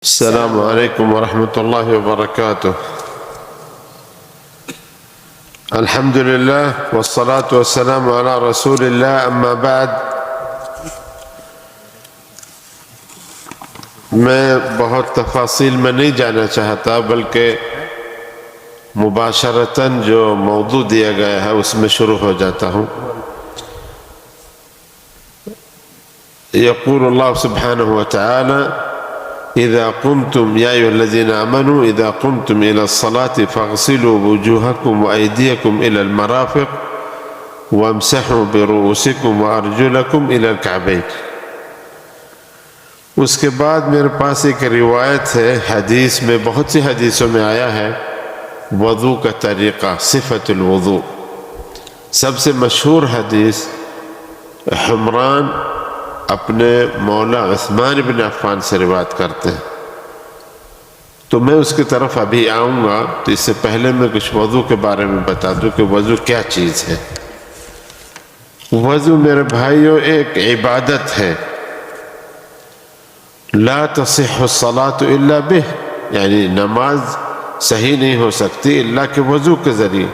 السلام عليكم ورحمة الله وبركاته. الحمد لله والصلاة والسلام على رسول الله. أما بعد، میں بہت تفاصیل میں نہیں جانا چاہتا، بلکہ مباشرتاً جو موضوع دیا گیا ہے اس میں شروع ہو جاتا ہوں. يقول الله سبحانه وتعالى: إذا قمتم يا أيها الذين آمنوا إذا قمتم إلى الصلاة فاغسلوا وجوهكم وأيديكم إلى المرافق وامسحوا برؤوسكم وأرجلكم إلى الكعبين. اس کے بعد میرے پاس ایک روایت ہے، حدیث میں، بہت سی حدیثوں میں آیا ہے وضو کا طریقہ، صفت الوضوء. سب سے مشہور حدیث حمران اپنے مولا عثمان بن عفان سے روایت کرتے ہیں، تو میں اس کی طرف ابھی آؤں گا. تو اس سے پہلے میں کچھ وضو کے بارے میں بتا دوں کہ وضو کیا چیز ہے. وضو میرے بھائیوں ایک عبادت ہے. لا تصح الصلاة الا به، یعنی نماز صحیح نہیں ہو سکتی اللہ کے وضو کے ذریعے.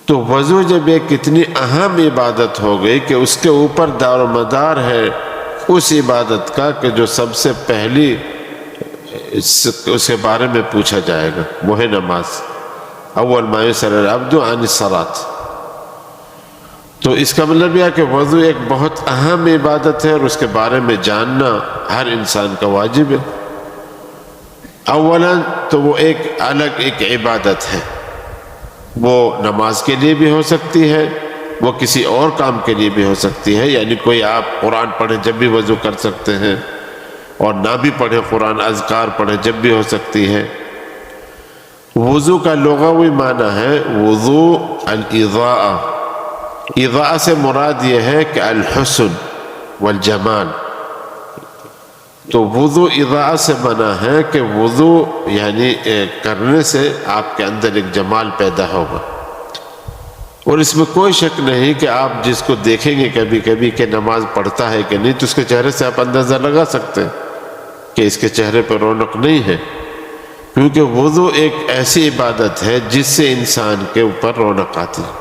تو وضو جب ایک اتنی اہم عبادت ہو گئی کہ اس کے اوپر دار و مدار ہے اس عبادت کا کہ جو سب سے پہلی اس کے بارے میں پوچھا جائے گا، وہ ہے نماز. اول ما یسأل العبد عن الصلاة. تو اس کا مطلب یہ ہے کہ وضو ایک بہت اہم عبادت ہے اور اس کے بارے میں جاننا ہر انسان کا واجب ہے. اولا تو وہ ایک الگ ایک عبادت ہے، وہ نماز کے لیے بھی ہو سکتی ہے، وہ کسی اور کام کے لیے بھی ہو سکتی ہے. یعنی کوئی آپ قرآن پڑھیں جب بھی وضو کر سکتے ہیں، اور نہ بھی پڑھیں قرآن، اذکار پڑھیں جب بھی ہو سکتی ہے. وضو کا لغوی معنی ہے وضو الاضاءہ. اضاءہ سے مراد یہ ہے کہ الحسن والجمال. تو وضو اضاءہ سے منع ہے کہ وضو یعنی کرنے سے آپ کے اندر ایک جمال پیدا ہوگا. اور اس میں کوئی شک نہیں کہ آپ جس کو دیکھیں گے کبھی کبھی کہ نماز پڑھتا ہے کہ نہیں، تو اس کے چہرے سے آپ اندازہ لگا سکتے ہیں کہ اس کے چہرے پر رونق نہیں ہے، کیونکہ وضو ایک ایسی عبادت ہے جس سے انسان کے اوپر رونق آتی ہے.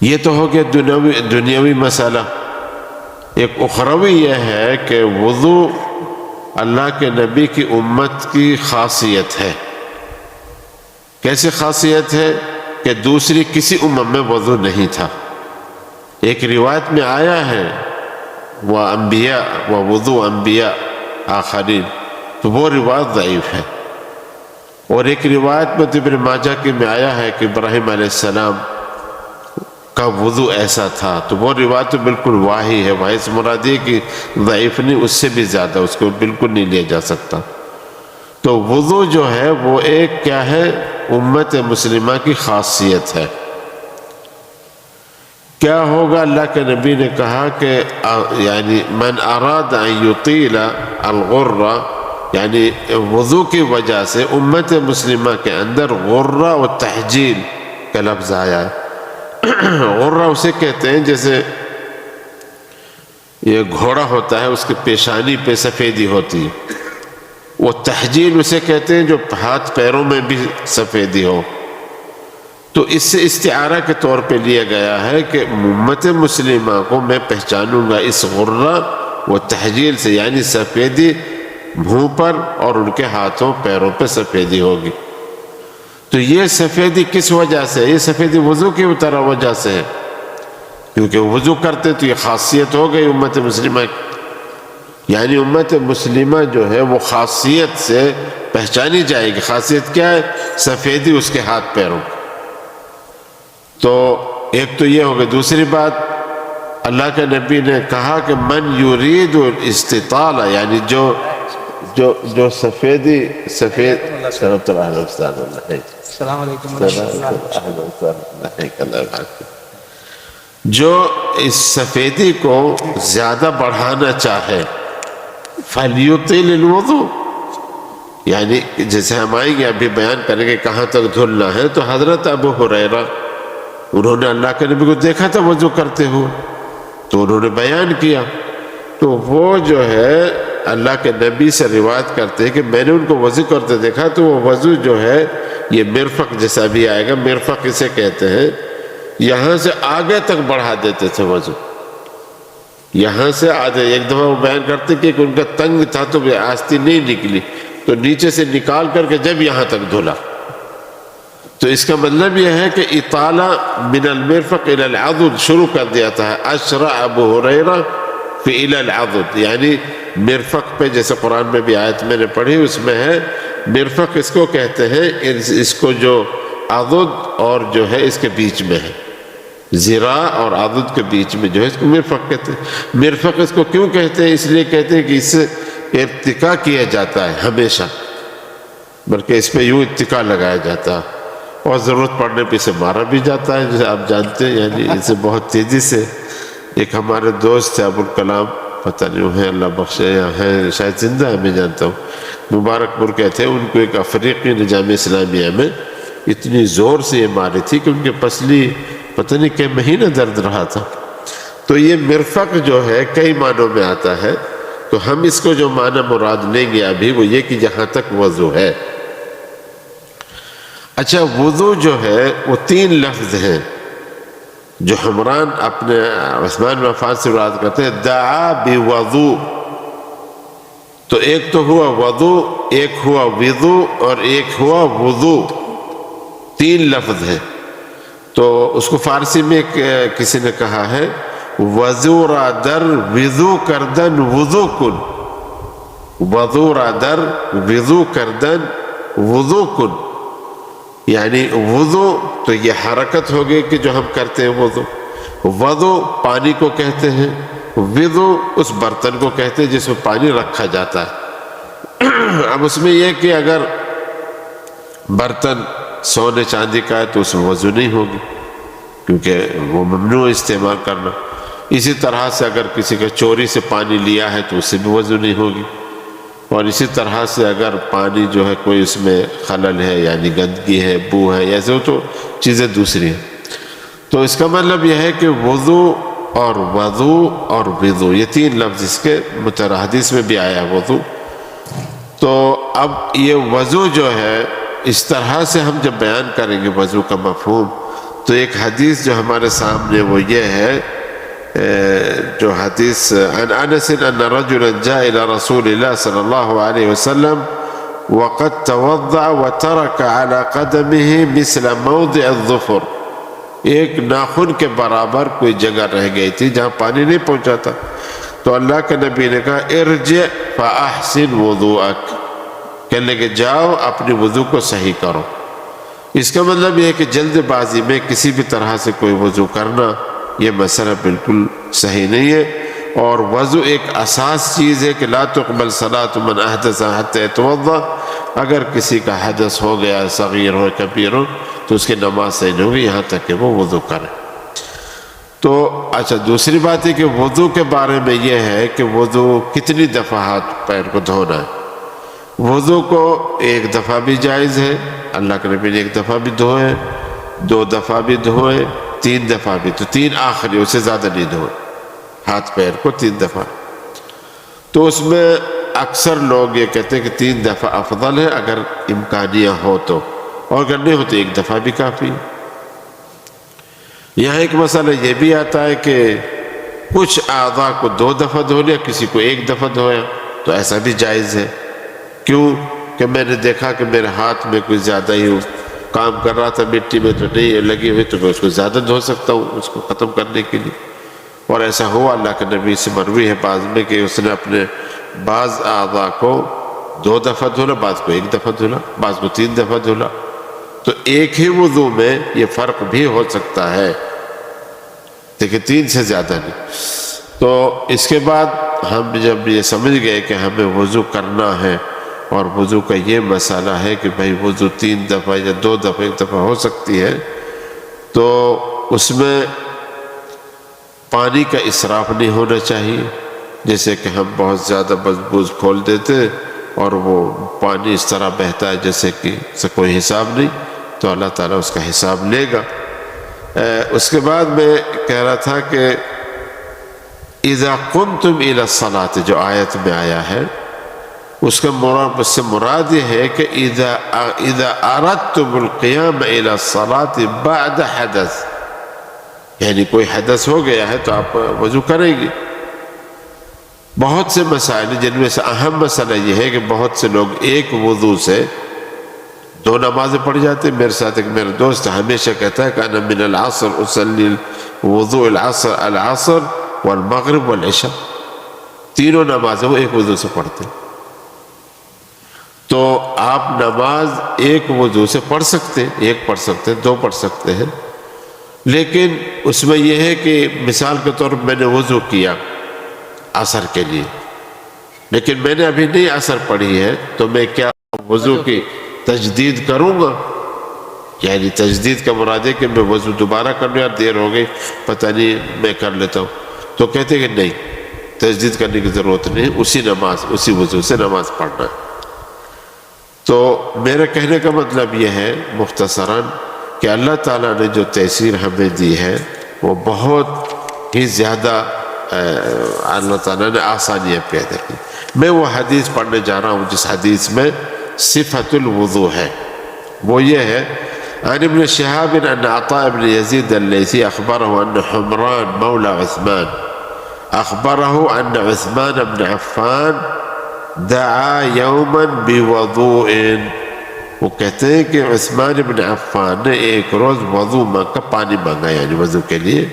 یہ تو ہو گیا دنیاوی مسئلہ. ایک اخروی یہ ہے کہ وضو اللہ کے نبی کی امت کی خاصیت ہے. کیسی خاصیت ہے کہ دوسری کسی امت میں وضو نہیں تھا. ایک روایت میں آیا ہے وَأَنْبِيَاء وَوُضُوء أَنْبِيَاء آخرین، تو وہ روایت ضعیف ہے. اور ایک روایت میں ابن ماجہ کی میں آیا ہے کہ ابراہیم علیہ السلام کا وضو ایسا تھا، تو وہ روایت تو بالکل واہی ہے. واہی سے مراد یہ کہ ضعیف نہیں، اس سے بھی زیادہ، اس کو بالکل نہیں لیا جا سکتا. تو وضو جو ہے وہ ایک کیا ہے، امت مسلمہ کی خاصیت ہے. کیا ہوگا؟ اللہ کے نبی نے کہا کہ یعنی من اراد ان یطیل الغرہ، یعنی وضو کی وجہ سے امت مسلمہ کے اندر غرہ و تحجیل کا لفظ آیا ہے. غرہ اسے کہتے ہیں جیسے یہ گھوڑا ہوتا ہے اس کے پیشانی پہ سفیدی ہوتی ہے. وہ تحجیل اسے کہتے ہیں جو ہاتھ پیروں میں بھی سفیدی ہو. تو اس سے استعارہ کے طور پہ لیا گیا ہے کہ امت مسلمہ کو میں پہچانوں گا اس غرہ و تحجیل سے، یعنی سفیدی منہ پر اور ان کے ہاتھوں پیروں پہ سفیدی ہوگی. تو یہ سفیدی کس وجہ سے؟ یہ سفیدی وضو کی طرح وجہ سے ہے، کیونکہ وضو کرتے تو یہ خاصیت ہو گئی امت مسلمہ کی. یعنی امت مسلمہ جو ہے وہ خاصیت سے پہچانی جائے گی. خاصیت کیا ہے؟ سفیدی اس کے ہاتھ پیروں. تو ایک تو یہ ہو گئی. دوسری بات، اللہ کے نبی نے کہا کہ من یرید الاستطالہ، یعنی جو سفیدی سفید. السلام علیکم جو اس سفیدی کو زیادہ بڑھانا چاہے فَلْيُطِيلِ الْوُضُوء، یعنی جیسے ہم آئیں گے ابھی بیان کریں گے کہاں تک دھلنا ہے. تو حضرت ابو ہریرہ انہوں نے اللہ کے نبی کو دیکھا تھا وضو کرتے ہوئے، تو انہوں نے بیان کیا. تو وہ جو ہے اللہ کے نبی سے روایت کرتے ہیں کہ میں نے ان کو وضو کرتے دیکھا تو وہ وضو جو ہے یہ مرفق جیسا بھی آئے گا، مرفق اسے کہتے ہیں، یہاں سے آگے تک بڑھا دیتے تھے وضو، یہاں سے آدھے. ایک دفعہ وہ بیان کرتے کہ ان کا تنگ تھا تو آستی نہیں نکلی تو نیچے سے نکال کر کے جب یہاں تک دھلا. تو اس کا مطلب یہ ہے کہ اطالہ من المرفق الى العضد شروع کر دیا تھا. اشرع ابو ہریرہ فی الى العضد، یعنی مرفق پہ، جیسے قرآن میں بھی آیت میں نے پڑھی اس میں ہے مرفق اس کو کہتے ہیں، اس کو جو عضد اور جو ہے اس کے بیچ میں ہے، ذراع اور عضد کے بیچ میں جو ہے اس کو مرفق کہتے ہیں. مرفق اس کو کیوں کہتے ہیں؟ اس لیے کہتے ہیں کہ اس سے ارتقاء کیا جاتا ہے ہمیشہ، بلکہ اس پہ یوں اتکا لگایا جاتا ہے اور ضرورت پڑنے پہ اسے مارا بھی جاتا ہے، جیسے آپ جانتے ہیں. یعنی اسے بہت تیزی سے، ایک ہمارے دوست تھے ابوالکلام، پتہ نہیں وہ ہیں اللہ بخشے یا ہیں شاید زندہ ہے، میں جانتا ہوں، مبارک پور کے تھے. ان کو ایک افریقی نے جامعہ اسلامیہ میں اتنی زور سے یہ ماری تھی کہ ان کے پسلی پتہ نہیں کہ مہینہ درد رہا تھا. تو یہ مرفق جو ہے کئی معنوں میں آتا ہے، تو ہم اس کو جو معنی مراد لیں گے ابھی وہ یہ کہ جہاں تک وضو ہے. اچھا، وضو جو ہے وہ 3 لفظ ہیں جو حمران اپنے عثمان بن عفان سے روایت کرتے ہیں، دعا بوضو. تو ایک تو ہوا وضو، ایک ہوا وضو اور ایک ہوا وضو، 3 لفظ ہیں. تو اس کو فارسی میں کسی نے کہا ہے وضو را در وضو کردن وضو کن، وضو را در وضو کردن وضو کن، یعنی وضو تو یہ حرکت ہوگی کہ جو ہم کرتے ہیں وضو، وضو پانی کو کہتے ہیں، وضو اس برتن کو کہتے ہیں جس میں پانی رکھا جاتا ہے. اب اس میں یہ کہ اگر برتن سونے چاندی کا ہے تو اس میں وضو نہیں ہوگی کیونکہ وہ ممنوع استعمال کرنا. اسی طرح سے اگر کسی کا چوری سے پانی لیا ہے تو اس سے بھی وضو نہیں ہوگی. اور اسی طرح سے اگر پانی جو ہے کوئی اس میں خلل ہے یعنی گندگی ہے، بو ہے، ایسے ہو تو چیزیں دوسری ہیں. تو اس کا مطلب یہ ہے کہ وضو اور وضو اور وضو یہ 3 لفظ اس کے حدیث میں بھی آیا وضو. تو اب یہ وضو جو ہے اس طرح سے ہم جب بیان کریں گے وضو کا مفہوم، تو ایک حدیث جو ہمارے سامنے وہ یہ ہے، جو حدیث عن انس ان رجلا جاء الى رسول الله صلی اللہ علیہ وسلم وقد توضع وترك على قدمه مثل موضع الظفر، ایک ناخن کے برابر کوئی جگہ رہ گئی تھی جہاں پانی نہیں پہنچا تھا. تو اللہ کے نبی نے کہا ارجع فاحسن وضوءک، کہنے کہ جاؤ اپنی وضو کو صحیح کرو. اس کا مطلب یہ ہے کہ جلد بازی میں کسی بھی طرح سے کوئی وضو کرنا یہ مسئلہ بالکل صحیح نہیں ہے. اور وضو ایک اساس چیز ہے کہ لا تقبل صلاة من احدث حتى يتوضا، اگر کسی کا حدث ہو گیا صغیر ہو کبیر ہو تو اس کی نماز صحیح نہیں ہوگی یہاں تک کہ وہ وضو کرے. تو اچھا، دوسری بات ہے کہ وضو کے بارے میں یہ ہے کہ وضو کتنی دفعہ ہاتھ پیر کو دھونا ہے. وضو کو 1 دفعہ بھی جائز ہے، اللہ کے نبی نے 1 دفعہ بھی دھوئے، 2 دفعہ بھی دھوئے، 3 دفعہ بھی، تو 3 آخری، اس سے زیادہ نہیں دھوئے ہاتھ پیر کو 3 دفعہ. تو اس میں اکثر لوگ یہ کہتے ہیں کہ 3 دفعہ افضل ہے اگر امکانیہ ہو تو، اور اگر نہیں ہو تو 1 دفعہ بھی کافی. یہاں ایک مسئلہ یہ بھی آتا ہے کہ کچھ اعضاء کو 2 دفعہ دھو لیا، کسی کو 1 دفعہ دھویا، تو ایسا بھی جائز ہے. کیوں کہ میں نے دیکھا کہ میرے ہاتھ میں کوئی زیادہ ہی کام کر رہا تھا مٹی میں تو نہیں لگی ہوئی، تو میں اس کو زیادہ دھو سکتا ہوں اس کو ختم کرنے کے لیے. اور ایسا ہوا اللہ کے نبی سے مروی ہے بعض میں کہ اس نے اپنے بعض اعضاء کو 2 دفعہ دھولا، بعض کو 1 دفعہ دھولا، بعض کو 3 دفعہ دھولا. تو ایک ہی وضو میں یہ فرق بھی ہو سکتا ہے، لیکن 3 سے زیادہ نہیں. تو اس کے بعد ہم جب یہ سمجھ گئے کہ ہمیں وضو کرنا ہے اور وضو کا یہ مسئلہ ہے کہ بھئی وضو 3 دفعہ یا 2 دفعہ 1 دفعہ ہو سکتی ہے، تو اس میں پانی کا اسراف نہیں ہونا چاہیے. جیسے کہ ہم بہت زیادہ بوجھ کھول دیتے اور وہ پانی اس طرح بہتا ہے جیسے کہ اس کا کوئی حساب نہیں، تو اللہ تعالیٰ اس کا حساب لے گا. اس کے بعد میں کہہ رہا تھا کہ اذا قمتم الى الصلاة جو آیت میں آیا ہے اس سے مراد یہ ہے کہ اذا اردتم القیام الى الصلاة بعد حدث، یعنی کوئی حدث ہو گیا ہے تو آپ وضو کریں گے۔ بہت سے مسائل جن میں سے اہم مسئلہ یہ ہے کہ بہت سے لوگ ایک وضو سے دو نمازیں پڑھ جاتے ہیں۔ میرے ساتھ ایک میرا دوست ہمیشہ کہتا ہے کہ انا من العصر اصلی وضوء العصر والمغرب والعشاء، تینوں نمازیں وہ ایک وضو سے پڑھتے ہیں۔ تو آپ نماز ایک وضو سے پڑھ سکتے ہیں، ایک پڑھ سکتے ہیں، دو پڑھ سکتے ہیں، لیکن اس میں یہ ہے کہ مثال کے طور پر میں نے وضو کیا عصر کے لیے، لیکن میں نے ابھی نہیں عصر پڑھی ہے، تو میں کیا وضو کی تجدید کروں گا؟ یعنی تجدید کا مراد ہے کہ میں وضو دوبارہ کرنے، یار دیر ہو گئی پتہ نہیں میں کر لیتا ہوں، تو کہتے کہ نہیں، تجدید کرنے کی ضرورت نہیں، اسی وضو سے نماز پڑھنا ہے۔ تو میرے کہنے کا مطلب یہ ہے مختصراً کہ اللہ تعالیٰ نے جو تیسیر ہمیں دی ہے وہ بہت ہی زیادہ اللہ تعالیٰ نے آسانیاں پیدا کی۔ میں وہ حدیث پڑھنے جا رہا ہوں جس حدیث میں صفت الوضو ہے، وہ یہ ہے عن ابن شهاب ان عطاء بن يزيد الليثي اخبره ان حمران مولى عثمان اخبره ان عثمان بن عفان دعا یوما بوضوء، وہ کہتے ہیں کہ عثمان بن عفان نے ایک روز وضو کا پانی مانگا، یعنی وضو کے لیے،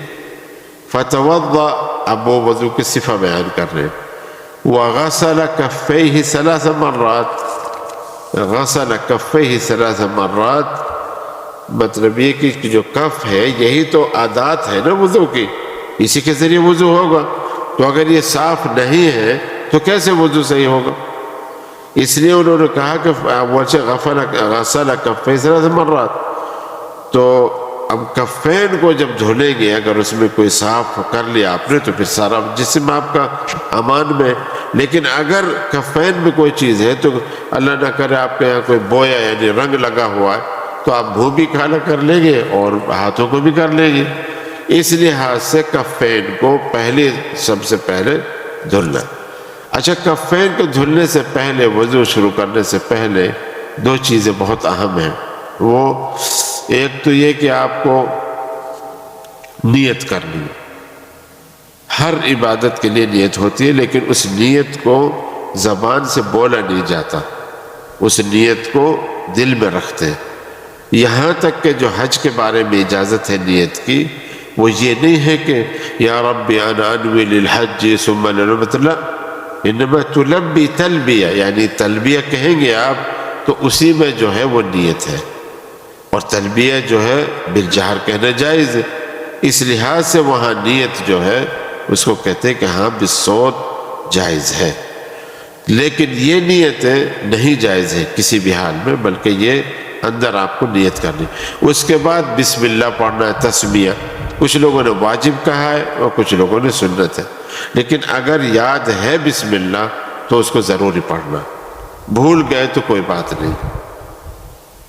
فتوضا، اب وہ وضو کی صفہ بیان کر رہے ہیں، وغسل کفیہ 3 مرات، غسل کفیہ 3 مرات، مطلب یہ کہ جو کف ہے یہی تو عادات ہے نا وضو کی، اسی کے ذریعے وضو ہوگا، تو اگر یہ صاف نہیں ہے تو کیسے وضو صحیح ہوگا؟ اس لیے انہوں نے کہا کہ غسل کفیہ 3 مرات، تو اب کفین کو جب دھلیں گے اگر اس میں کوئی صاف کر لیا آپ نے تو پھر سارا جسم آپ کا امان میں، لیکن اگر کفین میں کوئی چیز ہے تو اللہ نہ کرے آپ کے یہاں کوئی بویا یعنی رنگ لگا ہوا ہے تو آپ منہ بھی کالا کر لیں گے اور ہاتھوں کو بھی کر لیں گے، اس لحاظ سے کفین کو سب سے پہلے دھلنا۔ اچھا، کفین کو دھلنے سے پہلے، وضو شروع کرنے سے پہلے 2 چیزیں بہت اہم ہیں، وہ ایک تو یہ کہ آپ کو نیت کرنی ہے، ہر عبادت کے لیے نیت ہوتی ہے لیکن اس نیت کو زبان سے بولا نہیں جاتا، اس نیت کو دل میں رکھتے ہیں۔ یہاں تک کہ جو حج کے بارے میں اجازت ہے نیت کی، وہ یہ نہیں ہے کہ یا رب انا انوی للحج ثم لنمت، انما تلبی تلبیہ، یعنی تلبیہ کہیں گے آپ تو اسی میں جو ہے وہ نیت ہے، اور تلبیہ جو ہے بالجہر کہنا جائز ہے، اس لحاظ سے وہاں نیت جو ہے اس کو کہتے ہیں کہ ہاں بالصوت جائز ہے، لیکن یہ نیتیں نہیں جائز ہے کسی بھی حال میں، بلکہ یہ اندر آپ کو نیت کرنی۔ اس کے بعد بسم اللہ پڑھنا ہے، تسمیہ، کچھ لوگوں نے واجب کہا ہے اور کچھ لوگوں نے سنت ہے، لیکن اگر یاد ہے بسم اللہ تو اس کو ضروری پڑھنا، بھول گئے تو کوئی بات نہیں،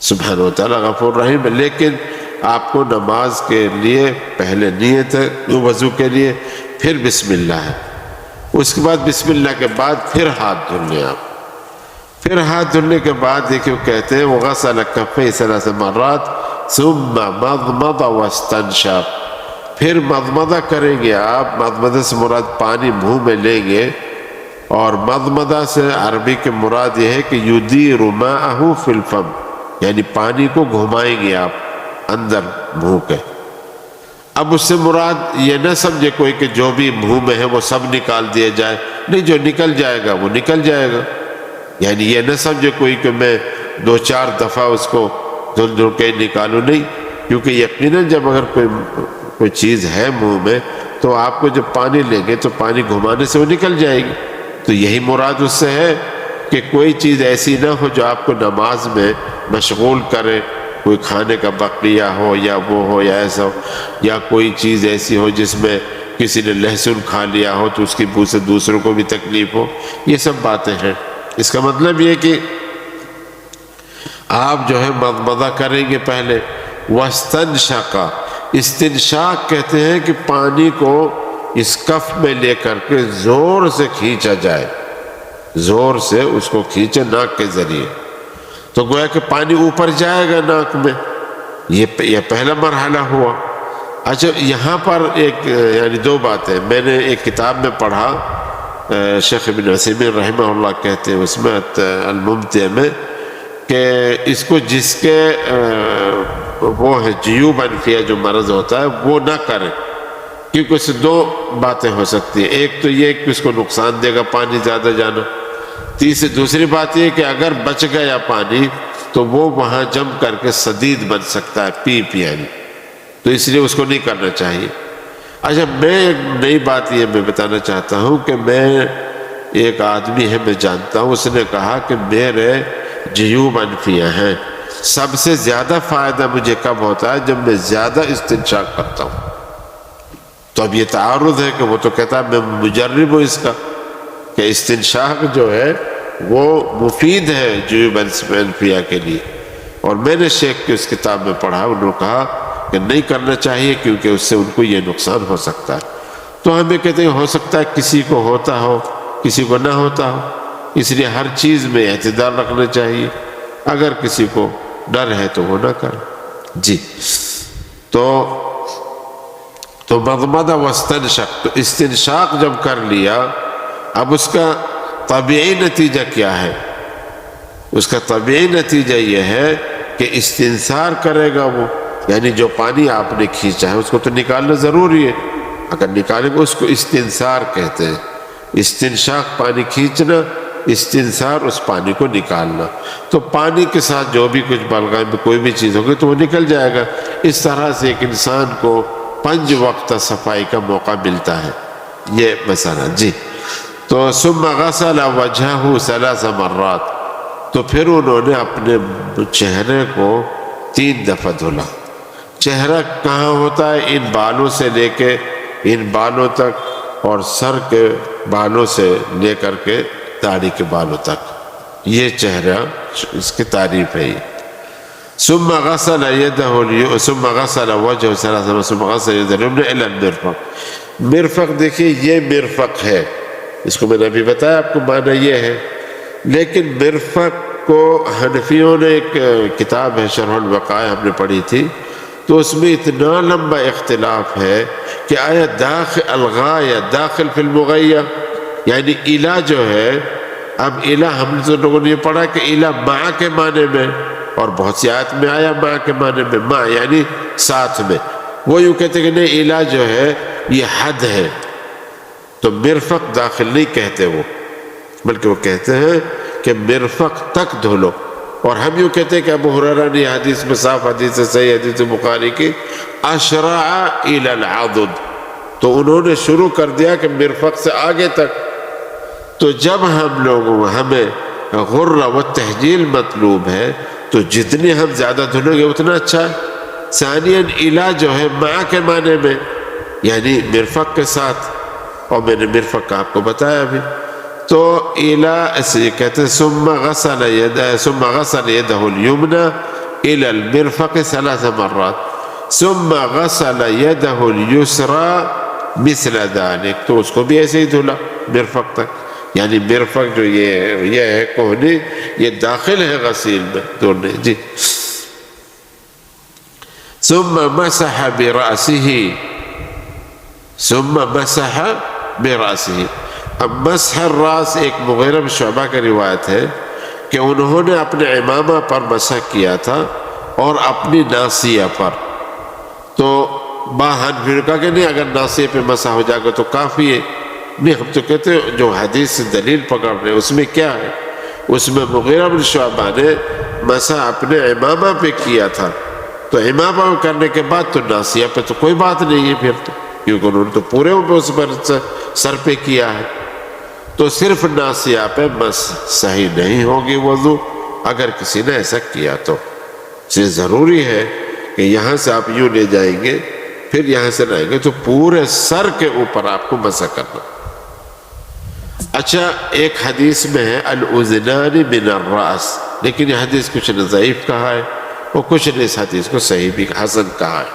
سبحانہ و تعالیٰ غفور رحیم ہے، لیکن آپ کو نماز کے لیے پہلے نیت ہے وضو کے لیے، پھر بسم اللہ ہے، اس کے بعد بسم اللہ کے بعد پھر ہاتھ دھلنے، آپ پھر ہاتھ دھلنے کے بعد دیکھیں وہ کہتے ہیں وغسل کفیہ 3 مرات ثم مضمض واستنشق، پھر مضمضہ کریں گے آپ، مضمضہ سے مراد پانی منہ میں لیں گے، اور مضمضہ سے عربی کے مراد یہ ہے کہ یدیر ماءہ فی الفم، یعنی پانی کو گھمائیں گے آپ اندر منہ کے۔ اب اس سے مراد یہ نہ سمجھے کوئی کہ جو بھی منہ میں ہے وہ سب نکال دیا جائے، نہیں، جو نکل جائے گا وہ نکل جائے گا، یعنی یہ نہ سمجھے کوئی کہ میں 2-4 دفعہ اس کو دھل دھل کے نکالوں، نہیں، کیونکہ یقیناً جب اگر کوئی چیز ہے منہ میں تو آپ کو جب پانی لیں گے تو پانی گھمانے سے وہ نکل جائے گی، تو یہی مراد اس سے ہے کہ کوئی چیز ایسی نہ ہو جو آپ کو نماز میں مشغول کرے، کوئی کھانے کا بقیہ ہو یا وہ ہو یا ایسا ہو، یا کوئی چیز ایسی ہو جس میں کسی نے لہسن کھا لیا ہو تو اس کی بو سے دوسروں کو بھی تکلیف ہو، یہ سب باتیں ہیں۔ اس کا مطلب یہ کہ آپ جو ہے مضمضہ کریں گے پہلے، واستنشق، استنشاق کہتے ہیں کہ پانی کو اس کف میں لے کر کے زور سے کھینچا جائے، زور سے اس کو کھینچے ناک کے ذریعے، تو گویا کہ پانی اوپر جائے گا ناک میں، یہ پہلا مرحلہ ہوا۔ اچھا یہاں پر ایک یعنی دو باتیں میں نے ایک کتاب میں پڑھا، شیخ ابن عثیمین رحمہ اللہ کہتے ہیں اس میں الممتع میں کہ اس کو جس کے وہ ہے جیوب انفیہ جو مرض ہوتا ہے وہ نہ کرے، کیونکہ اس سے دو باتیں ہو سکتی ہیں، ایک تو یہ کہ اس کو نقصان دے گا پانی زیادہ جانا، دوسری بات یہ کہ اگر بچ گیا پانی تو وہ وہاں جم کر کے سدید بن سکتا ہے، پیپ یعنی، تو اس لیے اس کو نہیں کرنا چاہیے۔ اچھا میں ایک نئی بات یہ میں بتانا چاہتا ہوں کہ میں ایک آدمی ہے میں جانتا ہوں، اس نے کہا کہ میرے جیوب انفیہ ہیں، سب سے زیادہ فائدہ مجھے کب ہوتا ہے جب میں زیادہ استنشاق کرتا ہوں۔ تو اب یہ تعارض ہے کہ وہ تو کہتا ہے میں مجرب ہوں اس کا کہ استنشاق جو ہے وہ مفید ہے جیوب انفیہ کے لیے، اور میں نے شیخ کی اس کتاب میں پڑھا، انہوں نے کہا کہ نہیں کرنا چاہیے کیونکہ اس سے ان کو یہ نقصان ہو سکتا ہے۔ تو ہمیں کہتے ہیں ہو سکتا ہے کسی کو ہوتا ہو کسی کو نہ ہوتا ہو، اس لیے ہر چیز میں اعتدال رکھنا چاہیے، اگر کسی کو ڈر ہے تو وہ نہ کرے۔ جی تو مضمضہ واستنشق، تو استنشاق جب کر لیا، اب اس کا طبیعی نتیجہ کیا ہے؟ اس کا طبیعی نتیجہ یہ ہے کہ استنثار کرے گا وہ، یعنی جو پانی آپ نے کھینچا ہے اس کو تو نکالنا ضروری ہے، اگر نکالیں گے اس کو استنثار کہتے ہیں، استنشاق پانی کھینچنا، استنثار اس پانی کو نکالنا، تو پانی کے ساتھ جو بھی کچھ بلغم میں کوئی بھی چیز ہوگی تو وہ نکل جائے گا۔ اس طرح سے ایک انسان کو 5 وقت صفائی کا موقع ملتا ہے، یہ مسئلہ۔ جی تو ثم غسل وجهه 3 مرات، تو پھر انہوں نے اپنے چہرے کو 3 دفعہ دھلا۔ چہرہ کہاں ہوتا ہے؟ ان بالوں سے لے کے ان بالوں تک، اور سر کے بالوں سے لے کر کے داڑھی کے بالوں تک، یہ چہرہ اس کی تعریف ہے۔ ثم غسل يده ثم غسل وجهه 3 مرات ثم غسل يده اليمنى الى المرفق۔ مرفق دیکھیے یہ مرفق ہے، اس کو میں نے ابھی بتایا آپ کو معنی یہ ہے، لیکن مرفق کو حنفیوں نے ایک کتاب ہے شرح الوقائع ہم نے پڑھی تھی، تو اس میں اتنا لمبا اختلاف ہے کہ آیا داخل الغایہ داخل فی المغیہ، یعنی الہ جو ہے، اب الہ ہم لوگوں نے یہ پڑھا کہ الہ مع کے معنی میں، اور بہت سی آیت میں آیا مع کے معنی میں، مع یعنی ساتھ میں، وہ یوں کہتے کہ نہیں الہ جو ہے یہ حد ہے، تو مرفق داخل نہیں کہتے وہ، بلکہ وہ کہتے ہیں کہ مرفق تک دھلو، اور ہم یوں کہتے ہیں کہ ابو ہریرہ نے حدیث میں صاف حدیث صحیح حدیث بخاری کی اشرع الی العضد، تو انہوں نے شروع کر دیا کہ مرفق سے آگے تک۔ تو جب ہمیں غرہ و تحجیل مطلوب ہے تو جتنے ہم زیادہ دھلیں گے اتنا اچھا ہے۔ ثانیاً الہ جو ہے مع کے معنی میں، یعنی مرفق کے ساتھ، اور میں نے مرفق کا آپ کو بتایا ابھی، تو الہ اسے کہتے ہیں ثم غسل يده اليمنى الى المرفق 3 مرات ثم غسل يده اليسرى مثل ذلك، تو اس کو بھی ایسے ہی دھلا مرفق تک، یعنی مرفق جو یہ ہے کوہنی، یہ داخل ہے غسیل میں دھونے۔ جی ثم مسح برأسه، اب مسح الراس ایک مغیرہ بن شعبہ کی روایت ہے کہ انہوں نے اپنے امامہ پر مسح کیا تھا اور اپنی ناصیہ پر، تو حنفی نے کہا کہ نہیں اگر ناصیہ پہ مسح ہو جائے گا تو کافی ہے، نہیں ہم تو کہتے ہیں جو حدیث سے دلیل پکڑ رہے ہیں اس میں کیا ہے، اس میں مغیرہ بن شعبہ نے مسح اپنے امامہ پہ کیا تھا، تو امامہ کرنے کے بعد تو ناصیہ پہ تو کوئی بات نہیں ہے پھر تو، کیونکہ انہوں نے تو پورے اس پر سر پہ کیا ہے، تو صرف ناصیہ پہ صحیح نہیں ہوگی وضو اگر کسی نے ایسا کیا تو۔ اس لیے ضروری ہے کہ یہاں سے آپ یوں لے جائیں گے پھر یہاں سے لائیں گے تو پورے سر کے اوپر آپ کو مسح کرنا۔ اچھا ایک حدیث میں ہے الاذنان من الراس، لیکن یہ حدیث کچھ نے ضعیف کہا ہے اور کچھ نے اس حدیث کو صحیح بھی حسن کہا ہے۔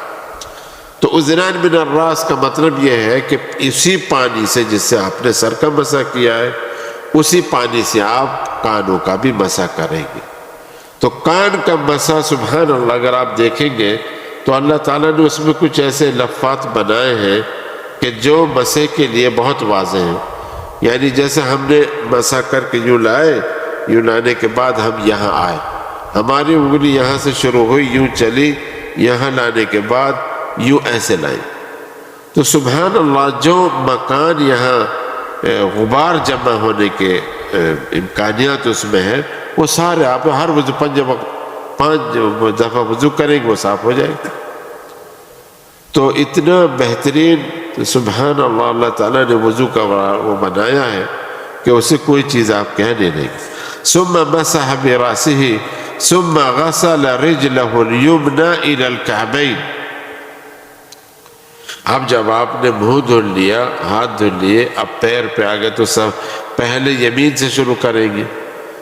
تو اذنان من الراس کا مطلب یہ ہے کہ اسی پانی سے جس سے آپ نے سر کا مسح کیا ہے اسی پانی سے آپ کانوں کا بھی مسح کریں گے۔ تو کان کا مسح سبحان اللہ اگر آپ دیکھیں گے تو اللہ تعالیٰ نے اس میں کچھ ایسے لفظ بنائے ہیں کہ جو مسح کے لیے بہت واضح ہیں۔ یعنی جیسے ہم نے مسح کر کے یوں لائے، یوں لانے کے بعد ہم یہاں آئے، ہماری انگلی یہاں سے شروع ہوئی، یوں چلی، یہاں لانے کے بعد یوں ایسے لائیں۔ تو سبحان اللہ جو مکان یہاں غبار جمع ہونے کے امکانیات اس میں ہے وہ سارے آپ ہر وضو 5 دفعہ وضو کریں گے وہ صاف ہو جائے گا۔ تو اتنا بہترین سبحان اللہ اللہ تعالیٰ نے وضو کا وہ بنایا ہے کہ اسے کوئی چیز آپ کہنے نہیں۔ ثم مسح براسه ثم غسل رجله اليمنى الى الكعبين۔ اب جب آپ نے منہ دھل لیا، ہاتھ دھل لیے، اب پیر پہ آگے تو سب پہلے یمین سے شروع کریں گے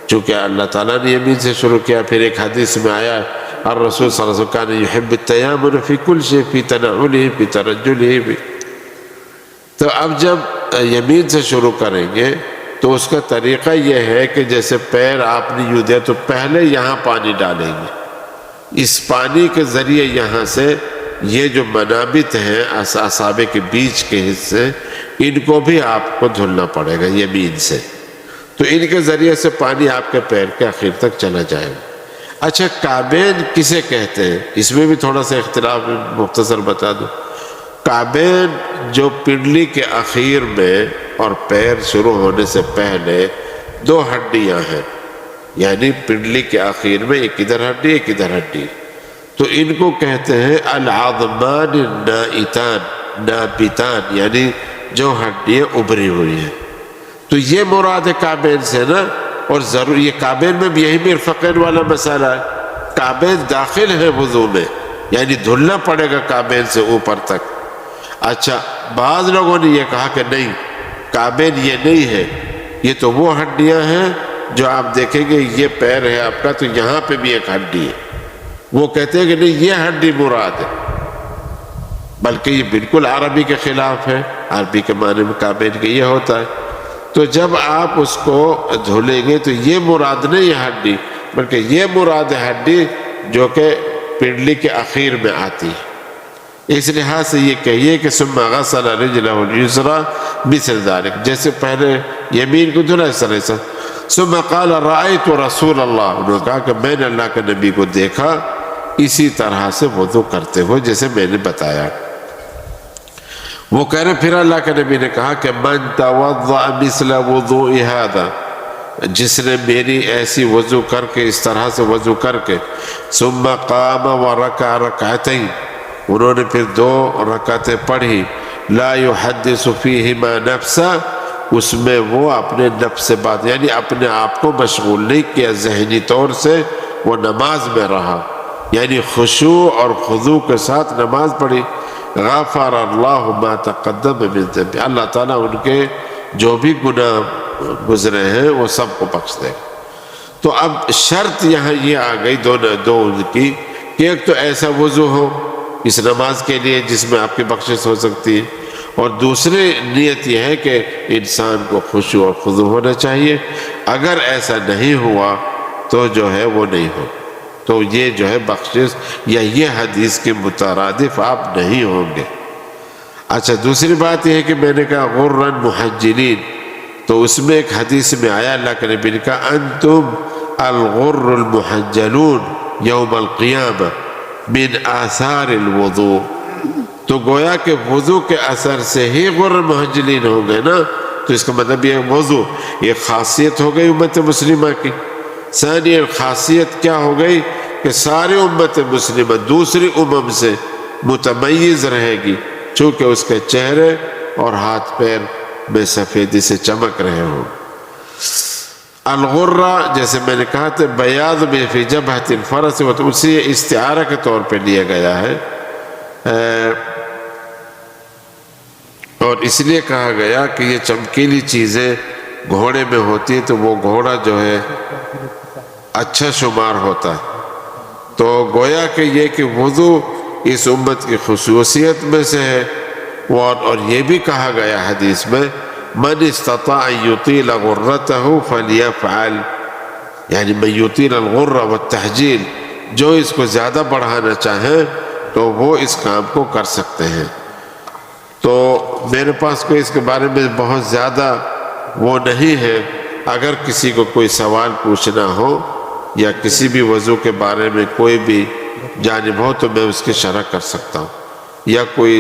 چونکہ اللہ تعالیٰ نے یمین سے شروع کیا۔ پھر ایک حدیث میں آیا الرسول صلی اللہ علیہ وسلم کان یحب التیامن فی کل شیء فی تنعلہ فی ترجلہ بھی۔ تو اب جب یمین سے شروع کریں گے تو اس کا طریقہ یہ ہے کہ جیسے پیر آپ نے یوں دیا تو پہلے یہاں پانی ڈالیں گے، اس پانی کے ذریعے یہاں سے یہ جو منابت ہیں اصابع کے بیچ کے حصے ان کو بھی آپ کو دھلنا پڑے گا یمین سے، تو ان کے ذریعے سے پانی آپ کے پیر کے آخر تک چلا جائے گا۔ اچھا کعبین کسے کہتے ہیں؟ اس میں بھی تھوڑا سا اختلاف مختصر بتا دوں۔ کعبین جو پنڈلی کے اخیر میں اور پیر شروع ہونے سے پہلے 2 ہڈیاں ہیں، یعنی پنڈلی کے اخیر میں ایک ادھر ہڈی ایک ادھر ہڈی، تو ان کو کہتے ہیں العظمان نابتان، یعنی جو ہڈیاں ابھری ہوئی ہیں۔ تو یہ مراد ہے کعبین سے نا، اور ضرور یہ کعبین میں بھی یہی مرفقین والا مسئلہ ہے، کعبین داخل ہے وضو میں، یعنی دھلنا پڑے گا کعبین سے اوپر تک۔ اچھا بعض لوگوں نے یہ کہا کہ نہیں کعبین یہ نہیں ہے، یہ تو وہ ہڈیاں ہیں جو آپ دیکھیں گے یہ پیر ہے آپ کا تو یہاں پہ بھی ایک ہڈی ہے، وہ کہتے ہیں کہ نہیں یہ ہڈی مراد ہے، بلکہ یہ بالکل عربی کے خلاف ہے، عربی کے معنی میں کعبین کے یہ ہوتا ہے۔ تو جب آپ اس کو دھلیں گے تو یہ مراد نہیں ہے ہڈی، بلکہ یہ مراد ہے ہڈی جو کہ پنڈلی کے اخیر میں آتی ہے۔ اس لحاظ سے یہ کہیے کہ ثم غسل رجلہ الیسریٰ مثل ذلک، جیسے پہلے یمین کو دھلا اس طرح سے۔ ثم قال رأیت رسول اللہ، انہوں نے کہا کہ میں نے اللہ کے نبی کو دیکھا اسی طرح سے وضو کرتے ہوئے جیسے میں نے بتایا۔ وہ کہہ رہے پھر اللہ کے نبی نے کہا کہ من توضأ مثل وضوء ھذا، جس نے میری ایسی وضو کر کے اس طرح سے وضو کر کے ثم قام ورکع رکعتین، انہوں نے پھر 2 رکعتیں پڑھی، لا يحدث فیہما نفسا، اس میں وہ اپنے نفس سے بات یعنی اپنے آپ کو مشغول نہیں کیا ذہنی طور سے، وہ نماز میں رہا، یعنی خشوع اور خضوع کے ساتھ نماز پڑھی، غفر اللہ ما تقدم من ذنب، اللہ تعالیٰ ان کے جو بھی گناہ گزرے ہیں وہ سب کو بخش دے۔ تو اب شرط یہاں یہ آ گئی دو ان کی کہ ایک تو ایسا وضو ہو اس نماز کے لیے جس میں آپ کی بخشش ہو سکتی ہے، اور دوسری نیت یہ ہے کہ انسان کو خشوع اور خضوع ہونا چاہیے، اگر ایسا نہیں ہوا تو جو ہے وہ نہیں ہو، تو یہ جو ہے بخشش یا یہ حدیث کے مترادف آپ نہیں ہوں گے۔ اچھا دوسری بات یہ ہے کہ میں نے کہا غرًا محجلین، تو اس میں ایک حدیث میں آیا اللہ کے نبی نے کہا انتم الغر المحجلون یوم القیامہ من آثار الوضوء، تو گویا کہ وضو کے اثر سے ہی غر محجلین ہو گئے نا، تو اس کا مطلب یہ وضو یہ خاصیت ہو گئی امت مسلمہ کی۔ ثانی خاصیت کیا ہو گئی کہ ساری امت مسلمہ دوسری امم سے متمیز رہے گی چونکہ اس کے چہرے اور ہاتھ پیر میں سفیدی سے چمک رہے ہوں۔ الغرہ جیسے میں نے کہا تھا بیاض میں فی جبہۃ الفرس، وہ تو اسی استعارہ کے طور پہ لیا گیا ہے، اور اس لیے کہا گیا کہ یہ چمکیلی چیزیں گھوڑے میں ہوتی ہیں تو وہ گھوڑا جو ہے اچھا شمار ہوتا ہے، تو گویا کہ یہ کہ وضو اس امت کی خصوصیت میں سے ہے. اور یہ بھی کہا گیا حدیث میں من استطاع ان یطیل غرته فلیفعل، یعنی من یطیل الغرة والتحجیل، جو اس کو زیادہ بڑھانا چاہیں تو وہ اس کام کو کر سکتے ہیں. تو میرے پاس کوئی اس کے بارے میں بہت زیادہ وہ نہیں ہے. اگر کسی کو کوئی سوال پوچھنا ہو یا کسی بھی وضو کے بارے میں کوئی بھی جانب ہو تو میں اس کی شرح کر سکتا ہوں، یا کوئی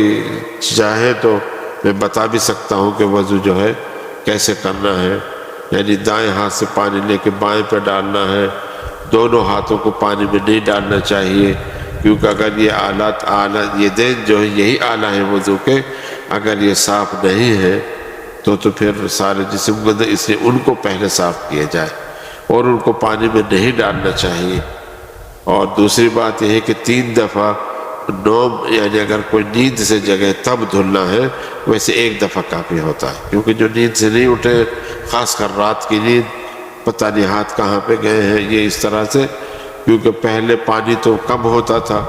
چاہے تو میں بتا بھی سکتا ہوں کہ وضو جو ہے کیسے کرنا ہے. یعنی دائیں ہاتھ سے پانی لے کے بائیں پہ ڈالنا ہے، دونوں ہاتھوں کو پانی میں نہیں ڈالنا چاہیے، کیونکہ اگر یہ آلات یہ دین جو ہے یہی آلہ ہے وضو کے، اگر یہ صاف نہیں ہے تو پھر سارے جسم کو، اس لیے ان کو پہلے صاف کیا جائے اور ان کو پانی میں نہیں ڈالنا چاہیے. اور دوسری بات یہ ہے کہ 3 دفعہ نوم، یعنی اگر کوئی نیند سے جگہ تب دھلنا ہے، ویسے 1 دفعہ کافی ہوتا ہے، کیونکہ جو نیند سے نہیں اٹھے، خاص کر رات کی نیند، پتہ نہیں ہاتھ کہاں پہ گئے ہیں، یہ اس طرح سے، کیونکہ پہلے پانی تو کم ہوتا تھا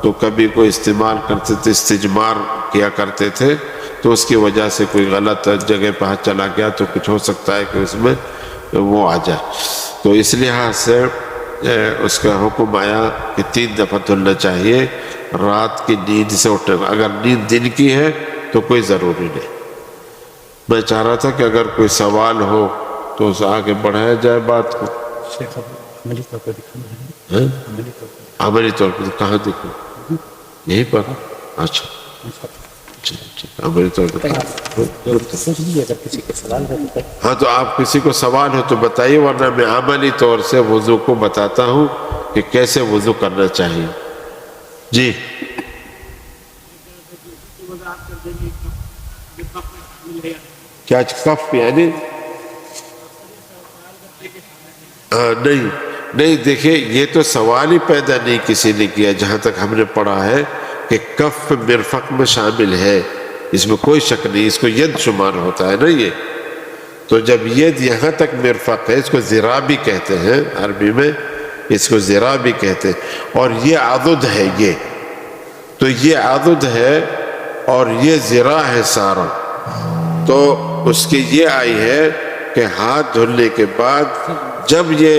تو کبھی کوئی استعمال کرتے تھے، استجمار کیا کرتے تھے، تو اس کی وجہ سے کوئی غلط جگہ پہ ہاتھ چلا گیا تو کچھ ہو سکتا ہے کہ اس میں وہ آ جائے. تو اس لحاظ سے اس کا حکم آیا کہ 3 دفعہ دھلنا چاہیے رات کی نیند سے اٹھنے کو. اگر نیند دن کی ہے تو کوئی ضروری نہیں. میں چاہ رہا تھا کہ اگر کوئی سوال ہو تو اسے آگے بڑھایا جائے بات کو. عملی طور پر دکھانا ہے. عملی طور پر کہاں دیکھوں؟ یہیں پر. اچھا عملی طور پر اگر کسی کے سوال ہو تو ہاں، تو آپ کسی کو سوال ہو تو بتائیے، ورنہ میں عملی طور سے وضو کو بتاتا ہوں کہ کیسے وضو کرنا چاہیے. جی کیا کف یعنی نہیں دیکھیں، یہ تو سوال ہی پیدا نہیں کسی نے کیا. جہاں تک ہم نے پڑھا ہے کہ کف مرفق میں شامل ہے، اس میں کوئی شک نہیں. اس کو ید شمار ہوتا ہے نا یہ. تو جب ید یہاں تک مرفق ہے، اس کو ذراع بھی کہتے ہیں عربی میں، اس کو ذراع بھی کہتے ہیں. اور یہ عضد ہے، تو یہ عضد ہے اور یہ ذراع ہے سارا. تو اس کی یہ آئی ہے کہ ہاتھ دھلنے کے بعد جب یہ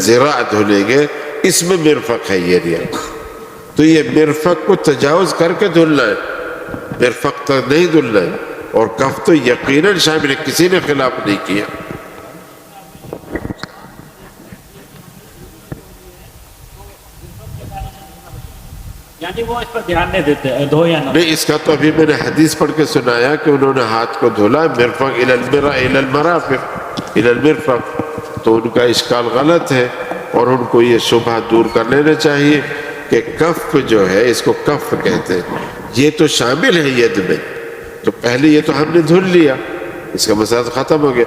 ذراع دھلیں گے، اس میں مرفق ہے یہ ریا. تو یہ مرفق کو تجاوز کر کے دھلنا ہے، مرفق تک نہیں دھلنا ہے. اور کف تو یقیناً شامل ہے، کسی نے خلاف نہیں کیا. یعنی وہ اس پر دھیان نہیں دیتے دھو یا نہیں. اس کا تو ابھی میں نے حدیث پڑھ کے سنایا کہ انہوں نے ہاتھ کو دھولا مرفق الی المرافق الی المرفق. تو ان کا اشکال غلط ہے اور ان کو یہ شبہ دور کر لینا چاہیے کہ کف جو ہے، اس کو کف کہتے ہیں، یہ تو شامل ہے ید میں. تو پہلے یہ تو ہم نے دھل لیا، اس کا مسئلہ ختم ہو گیا.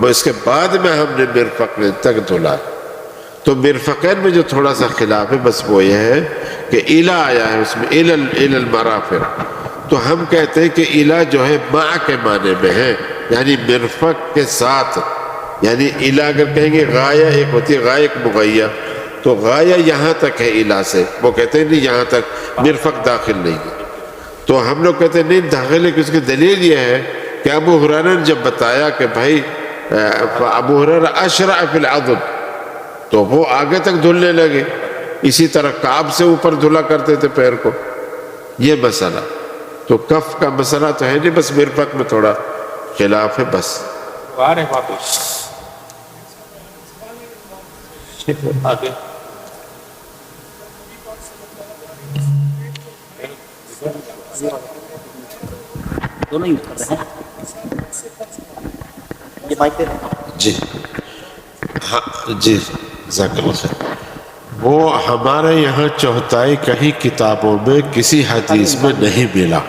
اس کے بعد میں ہم نے مرفق تک دھلا. تو مرفقین میں جو تھوڑا سا خلاف ہے بس وہ یہ ہے کہ الا آیا ہے اس میں الی المرافق. تو ہم کہتے ہیں کہ الا جو ہے مع کے معنی میں ہے، یعنی مرفق کے ساتھ. یعنی الا اگر کہیں گے غایہ ایک ہوتی ہے، غایہ ایک مغیہ، تو غایہ یہاں تک ہے الا سے. وہ کہتے ہیں نہیں یہاں تک مرفق داخل نہیں ہے. تو ہم لوگ کہتے ہیں نہیں داخل ہے، کہ اس کی دلیل یہ ہے کہ ابو ہریرہ نے جب بتایا کہ بھائی ابو ہریرہ اشرع فی العضد، تو وہ آگے تک دھلنے لگے. اسی طرح کعب سے اوپر دھلا کرتے تھے پیر کو. یہ مسئلہ تو کف کا مسئلہ تو ہے نہیں، بس مرفق میں تھوڑا خلاف ہے بس. آگے دونوں یوز کرتے ہیں. یہ مائک دے رہے ہیں. جی ہاں جی جزاک اللہ خیر. وہ ہمارے یہاں چوتھائی کہیں کتابوں میں کسی حدیث میں نہیں ملا.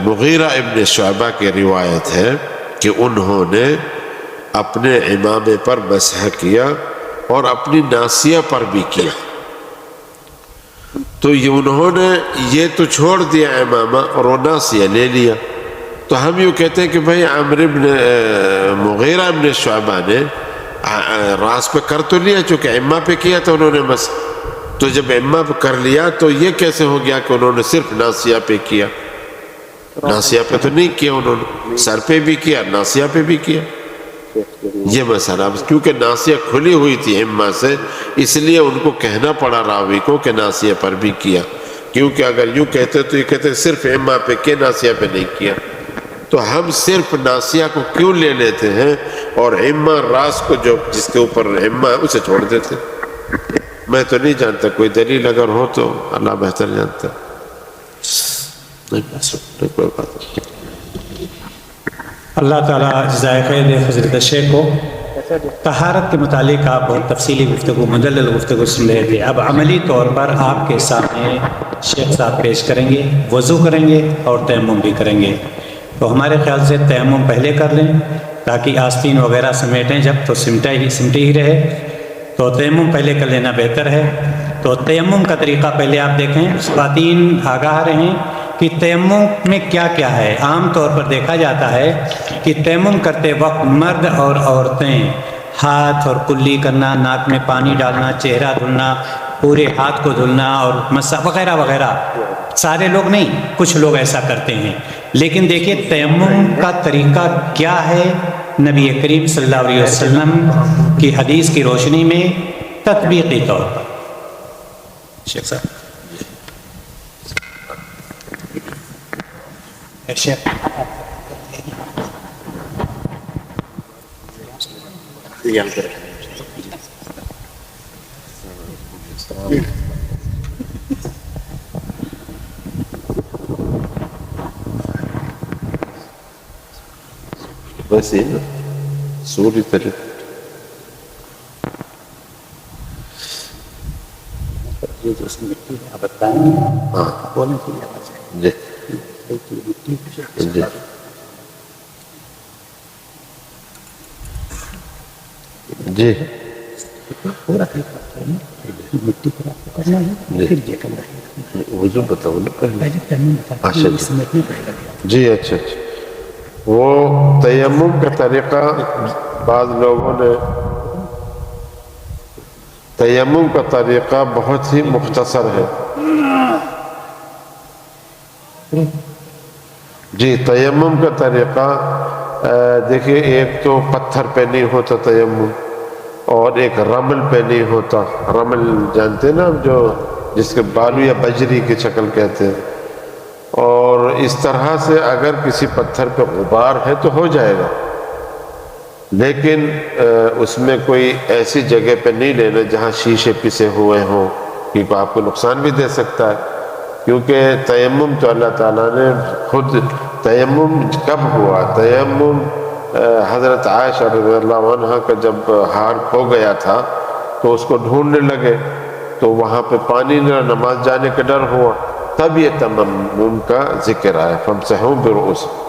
مغیرہ ابن شعبہ کی روایت ہے کہ انہوں نے اپنے امامے پر مسح کیا اور اپنی ناسیہ پر بھی کیا. تو یہ انہوں نے یہ تو چھوڑ دیا امامہ اور وہ ناسیہ لے لیا. تو ہم یوں کہتے ہیں کہ بھائی مغیرہ ابن شعبہ نے راس پہ کر تو لیا، چونکہ ایما پہ کیا تھا انہوں نے بس، تو جب ایما پہ کر لیا تو یہ کیسے ہو گیا کہ انہوں نے صرف ناسیہ پہ کیا؟ ناسیہ پہ تو نہیں کیا انہوں نے، سر پہ بھی کیا، ناسیہ پہ بھی کیا. یہ مسئلہ، کیونکہ ناسیہ کھلی ہوئی تھی ایما سے، اس لیے ان کو کہنا پڑا راوی کو کہ ناسیہ پر بھی کیا، کیونکہ اگر یوں کہتے تو یہ کہتے صرف ایما پہ کیا، ناسیہ پہ نہیں کیا. تو ہم صرف ناسیہ کو کیوں لے لیتے ہیں اور ایما راس کو جو جس کے اوپر ایما ہے اسے چھوڑ دیتے؟ میں تو نہیں جانتا، کوئی دلیل اگر ہو تو اللہ بہتر جانتا. کوئی بات نہیں. اللہ تعالیٰ جزائے خیر دے فضیلت شیخ کو. طہارت کے متعلق آپ بہت تفصیلی گفتگو، مدلل گفتگو سن رہے تھے. اب عملی طور پر آپ کے سامنے شیخ صاحب پیش کریں گے، وضو کریں گے اور تیمم بھی کریں گے. تو ہمارے خیال سے تیمم پہلے کر لیں تاکہ آستین وغیرہ سمیٹیں جب تو سمٹی ہی رہے. تو تیمم پہلے کر لینا بہتر ہے. تو تیمم کا طریقہ پہلے آپ دیکھیں. خواتین آگاہ رہیں کہ تیمم میں کیا کیا ہے. عام طور پر دیکھا جاتا ہے کہ تیمم کرتے وقت مرد اور عورتیں ہاتھ اور کلی کرنا، ناک میں پانی ڈالنا، چہرہ دھلنا، پورے ہاتھ کو دھلنا اور مسح وغیرہ وغیرہ. سارے لوگ نہیں، کچھ لوگ ایسا کرتے ہیں. لیکن دیکھیے تیمم کا طریقہ کیا ہے نبی کریم صلی اللہ علیہ وسلم کی حدیث کی روشنی میں تطبیقی طور پر. شیخ صاحب بس یہ نا سوری طریقہ. ہاں جی جی جی وضو بتاؤ نا پہلے. جی اچھا اچھا. وہ تیمم کا طریقہ بعض لوگوں نے، تیمم کا طریقہ بہت ہی مختصر ہے. جی تیمم کا طریقہ دیکھیے، ایک تو پتھر پہ نہیں ہوتا تیمم، اور ایک رمل پہ نہیں ہوتا. رمل جانتے ہیں نا جو جس کے بالو یا بجری کی شکل کہتے ہیں. اور اس طرح سے اگر کسی پتھر پہ غبار ہے تو ہو جائے گا، لیکن اس میں کوئی ایسی جگہ پہ نہیں لینا جہاں شیشے پسے ہوئے ہوں، کیونکہ آپ کو نقصان بھی دے سکتا ہے. کیونکہ تیمم تو اللہ تعالیٰ نے خود، تیمم کب ہوا؟ تیمم حضرت عائشہ رضی اللہ عنہ کا جب ہار کھو گیا تھا تو اس کو ڈھونڈنے لگے تو وہاں پہ پانی نہ، نماز جانے کا ڈر ہوا، تب یہ تیمم کا ذکر آیا فامسحوا برؤوسکم.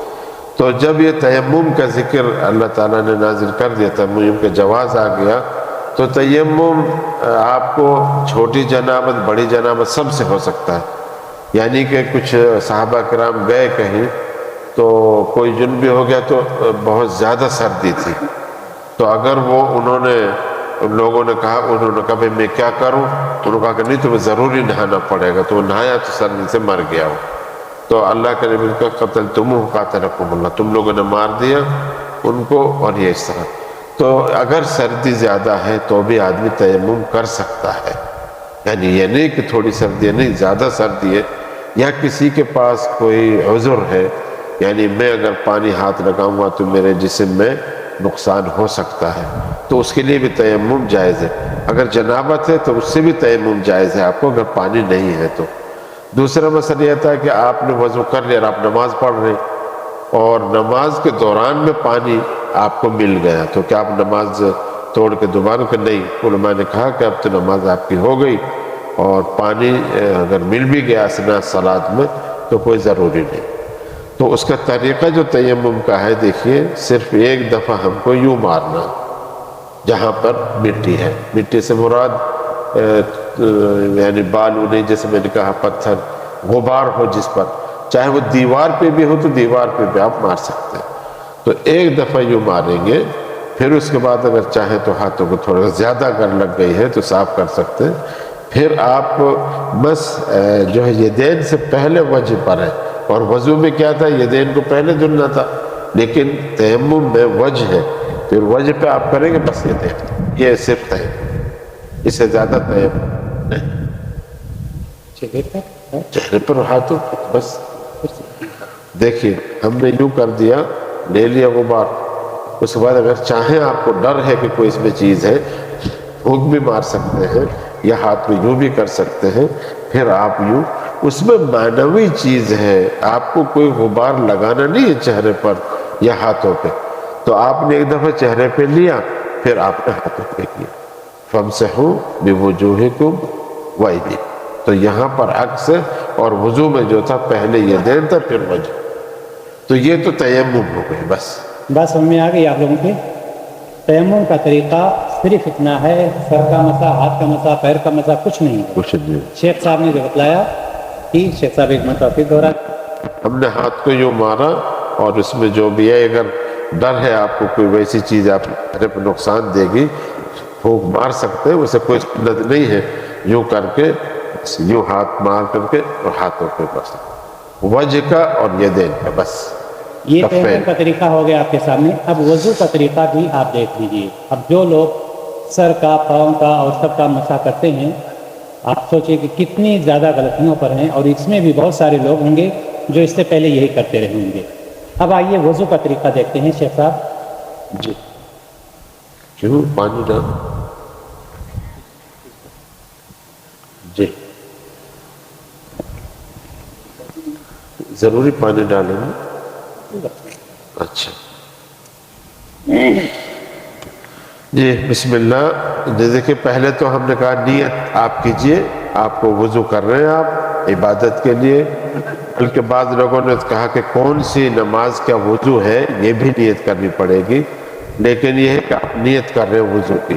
تو جب یہ تیمم کا ذکر اللہ تعالیٰ نے نازل کر دیا، تیمم کا جواز آ گیا، تو تیمم آپ کو چھوٹی جنابت، بڑی جنابت سب سے ہو سکتا ہے. یعنی کہ کچھ صحابہ کرام گئے کہیں تو کوئی جنبی ہو گیا تو بہت زیادہ سردی تھی، تو اگر وہ انہوں نے، ان لوگوں نے کہا بھائی میں کیا کروں؟ انہوں نے کہا کہ نہیں تمہیں ضروری نہانا پڑے گا. تو وہ نہایا تو سردی سے مر گیا ہو. تو اللہ کے نبی کا قتلتموہ قاتلکم اللہ، تم لوگوں نے مار دیا ان کو. اور یہ اس طرح، تو اگر سردی زیادہ ہے تو بھی آدمی تیمم کر سکتا ہے. یعنی یہ نہیں کہ تھوڑی سردی ہے، نہیں، زیادہ سردی ہے، یا کسی کے پاس کوئی عذر ہے، یعنی میں اگر پانی ہاتھ لگاؤں گا تو میرے جسم میں نقصان ہو سکتا ہے، تو اس کے لیے بھی تیمم جائز ہے. اگر جنابت ہے تو اس سے بھی تیمم جائز ہے آپ کو، اگر پانی نہیں ہے تو. دوسرا مسئلہ یہ تھا کہ آپ نے وضو کر لیا اور آپ نماز پڑھ رہے اور نماز کے دوران میں پانی آپ کو مل گیا، تو کیا آپ نماز توڑ کے دوبارہ کہ نہیں؟ علماء نے کہا کہ اب تو نماز آپ کی ہو گئی، اور پانی اگر مل بھی گیا اثناء صلاۃ میں تو کوئی ضروری نہیں. تو اس کا طریقہ جو تیمم کا ہے، دیکھیے صرف ایک دفعہ ہم کو یوں مارنا جہاں پر مٹی ہے. مٹی سے مراد یعنی بالو نہیں، جیسے میں نے کہا پتھر، غبار ہو جس پر، چاہے وہ دیوار پہ بھی ہو تو دیوار پہ بھی آپ مار سکتے ہیں. تو ایک دفعہ یوں ماریں گے پھر اس کے بعد اگر چاہیں تو ہاتھوں کو تھوڑا زیادہ اگر لگ گئی ہے تو صاف کر سکتے ہیں. پھر آپ بس جو ہے یدین سے پہلے وجہ پر ہے، اور وضو میں کیا تھا، یدین کو پہلے دھلنا تھا، لیکن تیمم میں وجہ ہے، پھر وجہ پہ آپ کریں گے بس یدین، یہ صرف تیمم، اس سے زیادہ تیمم نہیں. چہرے پر ہاتھوں بس. دیکھیے ہم نے یوں کر دیا، لے لیا غبار، اس کے بعد اگر چاہیں آپ کو ڈر ہے کہ کوئی اس میں چیز ہے، پھونک بھی مار سکتے ہیں یا ہاتھ میں یوں بھی کر سکتے ہیں. پھر آپ یوں، اس میں معنوی چیز ہے، آپ کو کوئی غبار لگانا نہیں ہے چہرے پر یا ہاتھوں پہ. تو آپ نے ایک دفعہ چہرے پہ لیا، پھر آپ نے ہاتھوں پہ کیا، فَامْسَحُوا بِوُجُوهِكُمْ وَأَيْدِيكُمْ. تو یہاں پر عکس ہے، اور وضو میں جو تھا پہلے یدین تھا پھر وجہ. تو یہ تو تیمم ہو گئی بس. بس سمجھ میں آ گئی آپ لوگوں کے. تیمم کا طریقہ صرف اتنا ہے، سر کا مسا، ہاتھ کا مسا، پیر کا مسا، کچھ نہیں ہے. کچھ نہیں. شیخ صاحب نے جو بتلایا کہ شیخ صاحب ایک مرتبہ پھر دوہرایا، ہم نے ہاتھ کو یوں مارا، اور اس میں جو بھی ہے، اگر ڈر ہے آپ کو کوئی ویسی چیز آپ چہرے پہ نقصان دے گی، پھونک مار سکتے ہیں، اسے کوئی سنت نہیں ہے. یوں کر کے یوں ہاتھ مار کر کے اور ہاتھوں پہ بس وجہ کا اور یدین کا بس. یہ تیمم کا طریقہ ہو گیا آپ کے سامنے. اب وضو کا طریقہ بھی آپ دیکھ لیجیے. اب جو لوگ سر کا، پاؤں کا اور سب کا مسا کرتے ہیں، آپ سوچیں کہ کتنی زیادہ غلطیوں پر ہیں، اور اس میں بھی بہت سارے لوگ ہوں گے جو اس سے پہلے یہی کرتے رہے ہوں گے. اب آئیے وضو کا طریقہ دیکھتے ہیں شیخ صاحب. جی کیوں پانی ڈال. جی ضروری پانی ڈالیں گے. اچھا جی بسم اللہ. دیکھیں پہلے تو ہم نے کہا نیت آپ کیجئے، آپ کو وضو کر رہے ہیں آپ عبادت کے لیے. بلکہ بعض لوگوں نے کہا کہ کون سی نماز کا وضو ہے، یہ بھی نیت کرنی پڑے گی. لیکن یہ ہے کہ آپ نیت کر رہے ہیں وضو کی.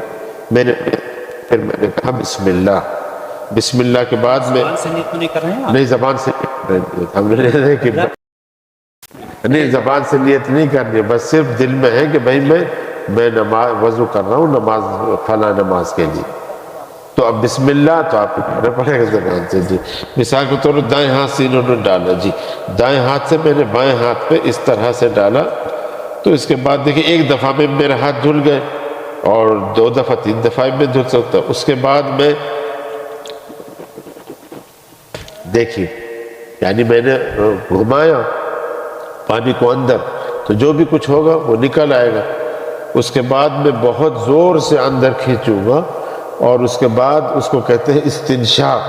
پھر میں نے کہا بسم اللہ. بسم اللہ کے بعد میں زبان سے نیت تو نہیں کر رہے ہیں آپ؟ نہیں، زبان سے ہم نے نہیں، زبان سے نیت نہیں کرنی، بس صرف دل میں ہے کہ بھائی میں نماز وضو کر رہا ہوں، نماز فلاں نماز کے لیے. تو اب بسم اللہ تو آپ کو کہنا پڑے گا زبان سے. جی مثال کے طور پر دائیں ہاتھ سے انہوں نے ڈالا، جی دائیں ہاتھ سے میں نے بائیں ہاتھ پہ اس طرح سے ڈالا. تو اس کے بعد دیکھیں ایک دفعہ میں میرے ہاتھ دھل گئے، اور 2 دفعہ 3 دفعہ میں دھل سکتا. اس کے بعد میں دیکھیے یعنی میں نے گھمایا پانی کو اندر، تو جو بھی کچھ ہوگا وہ نکل آئے گا. اس کے بعد میں بہت زور سے اندر کھینچوں گا، اور اس کے بعد اس کو کہتے ہیں استنشاق.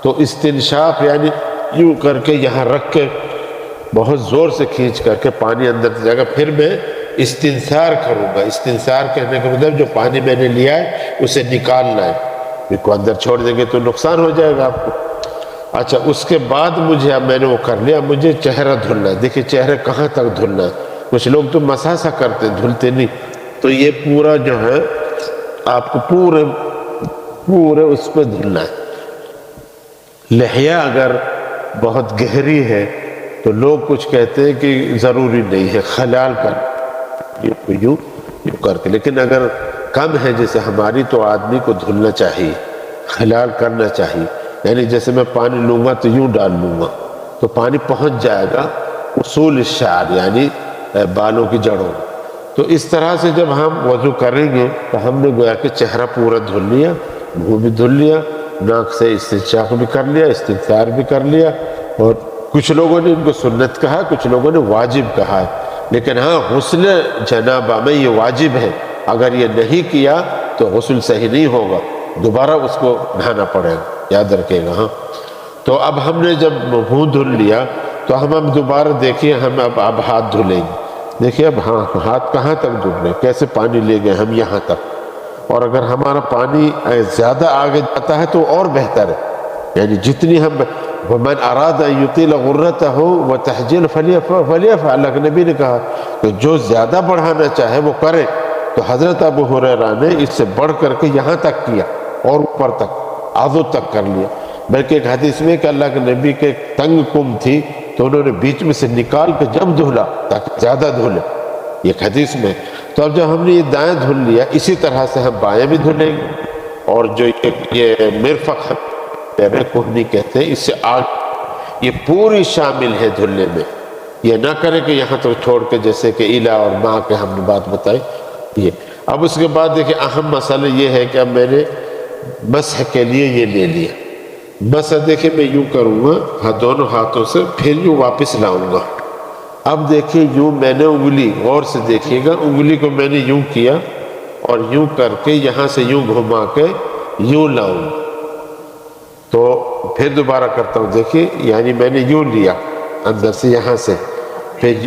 تو استنشاق یعنی یوں کر کے یہاں رکھ کے بہت زور سے کھینچ کر کے پانی اندر جائے گا. پھر میں استنثار کروں گا. استنثار کہنے کا مطلب جو پانی میں نے لیا ہے اسے نکالنا ہے. اس کو اندر چھوڑ دیں گے تو نقصان ہو جائے گا آپ کو. اچھا اس کے بعد اب میں نے وہ کر لیا، مجھے چہرہ دھلنا ہے. دیکھیے چہرہ کہاں تک دھلنا ہے. کچھ لوگ تو مسا سا کرتے دھلتے نہیں. تو یہ پورا جو ہے آپ کو پورے اس پہ دھلنا ہے. لحیہ اگر بہت گہری ہے تو لوگ کچھ کہتے ہیں کہ ضروری نہیں ہے، خلال کر یوں کر کے. لیکن اگر کم ہے جیسے ہماری تو آدمی کو دھلنا چاہیے، خلال کرنا چاہیے. یعنی جیسے میں پانی لوں گا تو یوں ڈال لوں گا تو پانی پہنچ جائے گا اصول الشعر یعنی بالوں کی جڑوں. تو اس طرح سے جب ہم وضو کریں گے تو ہم نے گویا کہ چہرہ پورا دھل لیا، منہ بھی دھل لیا، ناک سے استنشاق بھی کر لیا، استنثار بھی کر لیا. اور کچھ لوگوں نے ان کو سنت کہا، کچھ لوگوں نے واجب کہا ہے. لیکن ہاں غسل جنابہ میں یہ واجب ہے. اگر یہ نہیں کیا تو غسل صحیح نہیں ہوگا، دوبارہ اس کو نہانا پڑے گا، یاد رکھے گا. ہاں تو اب ہم نے جب منہ دھل لیا تو ہم دوبارہ دیکھیے ہم اب ہاتھ دھلیں گے. دیکھیے اب ہاں ہاتھ کہاں تک دھل رہے، کیسے پانی لے گئے ہم یہاں تک. اور اگر ہمارا پانی زیادہ آگے جاتا ہے تو اور بہتر ہے. یعنی جتنی ہم وَمَنْ أَرَادَ أَن يُطِيلَ غُرَّتَهُ وَتَحْجِيلَ فَلْيَفْعَلْ. اللہ کے نبی نے کہا کہ جو زیادہ بڑھانا چاہے وہ کرے. تو حضرت ابو ہریرہ نے اس سے بڑھ کر کے یہاں تک کیا اور اوپر تک آذو تک کر لیا. بلکہ ایک حدیث میں کہ اللہ کے نبی کے تنگ کم تھی تو انہوں نے بیچ میں سے نکال کے جب دھلا تاکہ زیادہ دھلے، ایک حدیث میں. تو اب جب ہم نے یہ دائیں دھل لیا، اسی طرح سے ہم بائیں بھی دھلیں گے، اور جو یہ مرفق کوہنی کہتے ہیں، اس سے آگ یہ پوری شامل ہے دھلنے میں. یہ نہ کریں کہ یہاں تک چھوڑ کے، جیسے کہ الا اور ماں کے ہم نے بات بتائی. یہ اب اس کے بعد دیکھیں اہم مسئلہ یہ ہے کہ اب میں نے مسح کے لیے یہ لے لیا. مسح دیکھیں میں یوں کروں گا دونوں ہاتھوں سے، پھر یوں واپس لاؤں گا. اب دیکھیں یوں میں نے انگلی، غور سے دیکھیے گا، انگلی کو میں نے یوں کیا اور یوں کر کے یہاں سے یوں گھما کے یوں لاؤں. تو پھر دوبارہ کرتا ہوں، دیکھیے یعنی میں نے یوں لیا اندر سے یہاں سے، پھر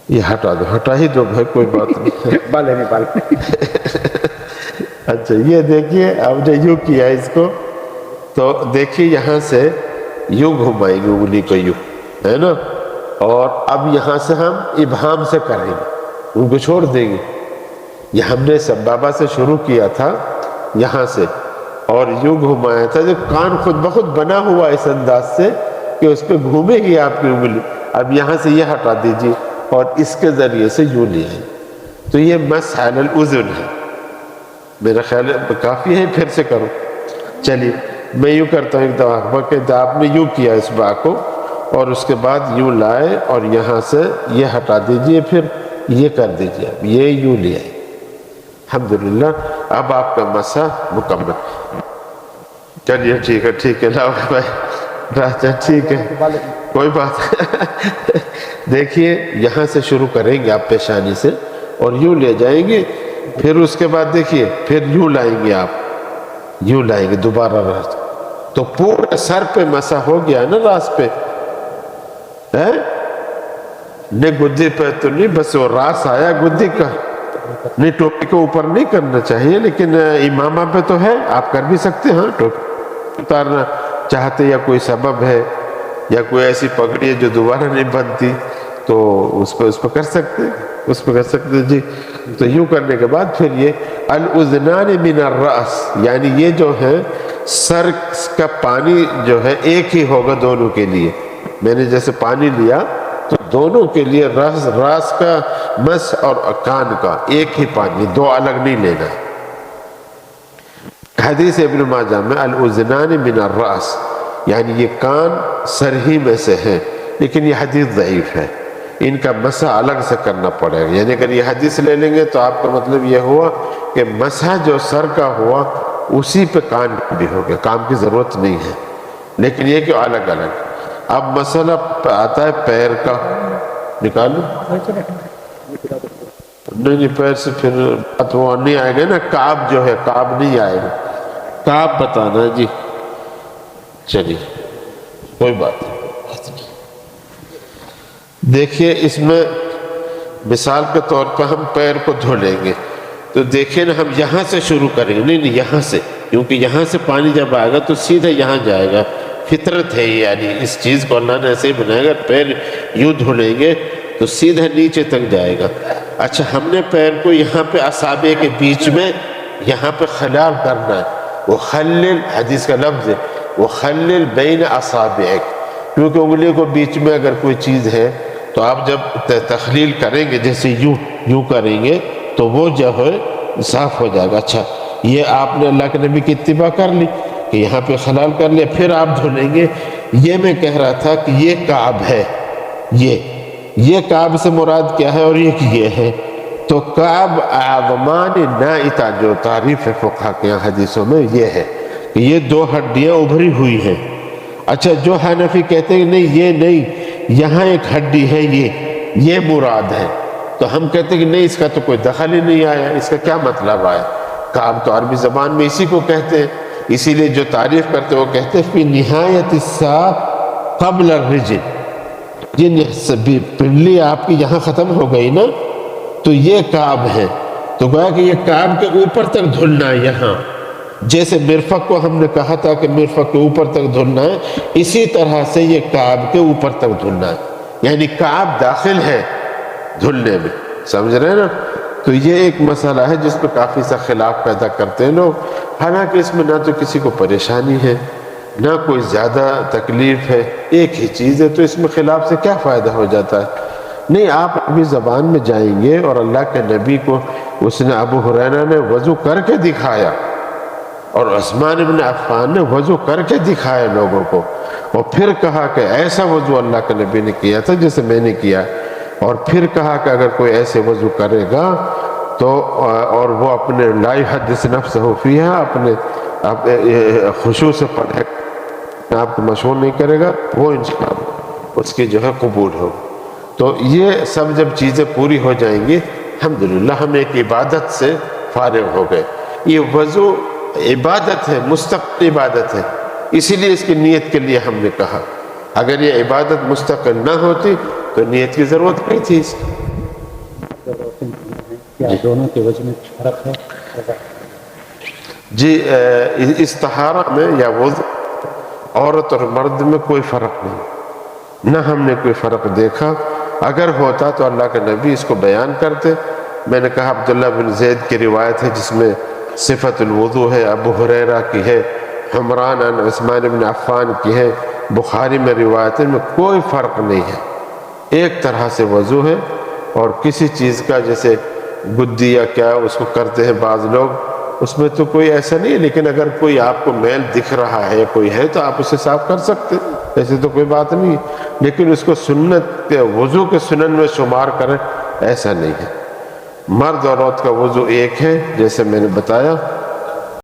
یہ ہٹا دو، ہٹا ہی دو بھائی، کوئی بات نہیں. بالے نہیں بال. اچھا یہ دیکھیے اب نے یوں کیا اس کو، تو دیکھیے یہاں سے یوں گھمائیں گے انگلی کو، یوں ہے نا. اور اب یہاں سے ہم ابہام سے کریں گے، ان کو چھوڑ دیں گے. یہ ہم نے سبابہ سے شروع کیا تھا یہاں سے، اور یوں گھمایا تھا، جو کان خود بخود بنا ہوا اس انداز سے کہ اس پہ گھومے گی آپ کی انگلی. اب یہاں سے یہ ہٹا دیجیے اور اس کے ذریعے سے یوں لے آئیں. تو یہ مسح علی الاذن ہے. میرا خیال ہے کافی ہے، پھر سے کرو. چلیے میں یوں کرتا ہوں ایک دفعہ کہ آپ نے یوں کیا اس با کو، اور اس کے بعد یوں لائے اور یہاں سے یہ ہٹا دیجئے، پھر یہ کر دیجئے، اب یہ یوں لے آئے. الحمدللہ اب آپ کا مسح مکمل. چلیے ٹھیک ہے، ٹھیک ہے لاؤ بھائی راجہ، ٹھیک ہے کوئی بات. دیکھیے یہاں سے شروع کریں گے آپ پیشانی سے اور یوں لے جائیں گے، پھر اس کے بعد دیکھیے پھر یوں لائیں گے، آپ یوں لائیں گے دوبارہ راس، تو پورے سر پہ مسح ہو گیا نا، راس پہ نہیں گدی پہ تو نہیں، بس وہ راس آیا گدی کا نہیں. ٹوپی کو اوپر نہیں کرنا چاہیے، لیکن امامہ پہ تو ہے، آپ کر بھی سکتے ہیں. ٹوپی اتارنا چاہتے یا کوئی سبب ہے یا کوئی ایسی پگڑی ہے جو دوبارہ نہیں بنتی، تو اس پہ کر سکتے، اس پہ کر سکتے جی. تو یوں کرنے کے بعد پھر یہ الاذنان من الراس، یعنی یہ جو ہے سر کا پانی جو ہے ایک ہی ہوگا دونوں کے لیے. میں نے جیسے پانی لیا تو دونوں کے لیے راس کا مسح اور کان کا ایک ہی پانی، دو الگ نہیں لینا. حدیث ابن ماجہ میں الاذنان من الراس، یعنی یہ کان سر ہی میں سے ہے، لیکن یہ حدیث ضعیف ہے، ان کا مسح الگ سے کرنا پڑے گا. یعنی اگر یہ حدیث لے لیں گے تو آپ کا مطلب یہ ہوا کہ مسح جو سر کا ہوا اسی پہ کان بھی ہو گیا، کام کی ضرورت نہیں ہے، لیکن یہ کہ الگ الگ. اب مسئلہ آتا ہے پیر کا. نکالو نہیں پیر سے پھر بات وہ نہیں آئے گا نا. کعب جو ہے، کعب نہیں آئے گا، کعب بتانا جی. چلیے کوئی بات نہیں. دیکھیے اس میں مثال کے طور پہ ہم پیر کو دھو لیں گے، تو دیکھیں نا ہم یہاں سے شروع کریں گے. نہیں یہاں سے، کیونکہ یہاں سے پانی جب آئے گا تو سیدھا یہاں جائے گا. فطرت ہے، یعنی اس چیز کو اللہ نے ایسے ہی بنائے گا. پیر یوں دھلیں گے تو سیدھا نیچے تک جائے گا. اچھا ہم نے پیر کو یہاں پہ اصابع کے بیچ میں یہاں پہ خلال کرنا ہے. وہ خلل حدیث کا لفظ ہے، وہ خلل بین اصابعک، کیونکہ انگلی کو بیچ میں اگر کوئی چیز ہے تو آپ جب تخلیل کریں گے، جیسے یوں کریں گے تو وہ جو ہے صاف ہو جائے گا. اچھا یہ آپ نے اللہ کے نبی کی اتباع کر لی کہ یہاں پہ خلال کر لیا، پھر آپ دھلیں گے. یہ میں کہہ رہا تھا کہ یہ کعب ہے، یہ کعب سے مراد کیا ہے اور یہ ہے. تو کعب اعظمان نائتہ جو تعریف ہے فقہ کے حدیثوں میں یہ ہے کہ یہ دو ہڈیاں ابھری ہوئی ہیں. اچھا جو حنفی کہتے ہیں نہیں یہ نہیں، یہاں ایک ہڈی ہے، یہ مراد ہے، تو ہم کہتے ہیں کہ نہیں اس کا تو کوئی دخل ہی نہیں آیا، اس کا کیا مطلب آیا. کعب تو عربی زبان میں اسی کو کہتے ہیں، اسی لیے جو تعریف کرتے وہ کہتے ہیں فی نہایت الساق قبل الرجل. یہ پنڈلی آپ کی یہاں ختم ہو گئی نا، تو یہ کعب ہے. تو گویا کہ یہ کعب کے اوپر تک دھلنا ہے. یہاں جیسے مرفق کو ہم نے کہا تھا کہ مرفق کے اوپر تک دھلنا ہے، اسی طرح سے یہ کعب کے اوپر تک دھلنا ہے. یعنی کعب داخل ہے دھلنے میں، سمجھ رہے ہیں نا. تو یہ ایک مسئلہ ہے جس پہ کافی سا خلاف پیدا کرتے ہیں لوگ. حالانکہ اس میں نہ تو کسی کو پریشانی ہے نہ کوئی زیادہ تکلیف ہے، ایک ہی چیز ہے، تو اس میں خلاف سے کیا فائدہ ہو جاتا ہے. نہیں، آپ اپنی زبان میں جائیں گے اور اللہ کے نبی کو اس نے ابو ہریرہ نے وضو کر کے دکھایا اور عثمان بن عفان نے وضو کر کے دکھایا لوگوں کو، اور پھر کہا کہ ایسا وضو اللہ کے نبی نے کیا تھا جیسے میں نے کیا، اور پھر کہا کہ اگر کوئی ایسے وضو کرے گا تو اور وہ اپنے لا یحدث نفسہ فیہا اپنے خشوع سے پڑھے، آپ کو مشغول نہیں کرے گا، وہ انشاءاللہ اس کی جو ہے قبول ہو۔ تو یہ سب جب چیزیں پوری ہو جائیں گی الحمدللہ ہم ایک عبادت سے فارغ ہو گئے۔ یہ وضو عبادت ہے، مستقل عبادت ہے، اسی لیے اس کی نیت کے لیے ہم نے کہا۔ اگر یہ عبادت مستقل نہ ہوتی تو نیت کی ضرورت نہیں تھی اس کی۔ کیا دونوں کے وجہ میں فرق ہے؟ جی، اس طہارہ میں یا وضو عورت اور مرد میں کوئی فرق نہیں، نہ ہم نے کوئی فرق دیکھا۔ اگر ہوتا تو اللہ کے نبی اس کو بیان کرتے۔ میں نے کہا عبداللہ بن زید کی روایت ہے جس میں صفت الوضو ہے، ابو ہریرہ کی ہے، حمران عن عثمان بن عفان کی ہے، بخاری میں روایتیں میں کوئی فرق نہیں ہے، ایک طرح سے وضو ہے۔ اور کسی چیز کا جیسے گدی یا کیا اس کو کرتے ہیں بعض لوگ، اس میں تو کوئی ایسا نہیں ہے، لیکن اگر کوئی آپ کو میل دکھ رہا ہے کوئی ہے تو آپ اسے صاف کر سکتے ہیں، ایسے تو کوئی بات نہیں ہے، لیکن اس کو سنت کے وضو کے سنن میں شمار کریں ایسا نہیں ہے۔ مرد اور عورت کا وضو ایک ہے جیسے میں نے بتایا۔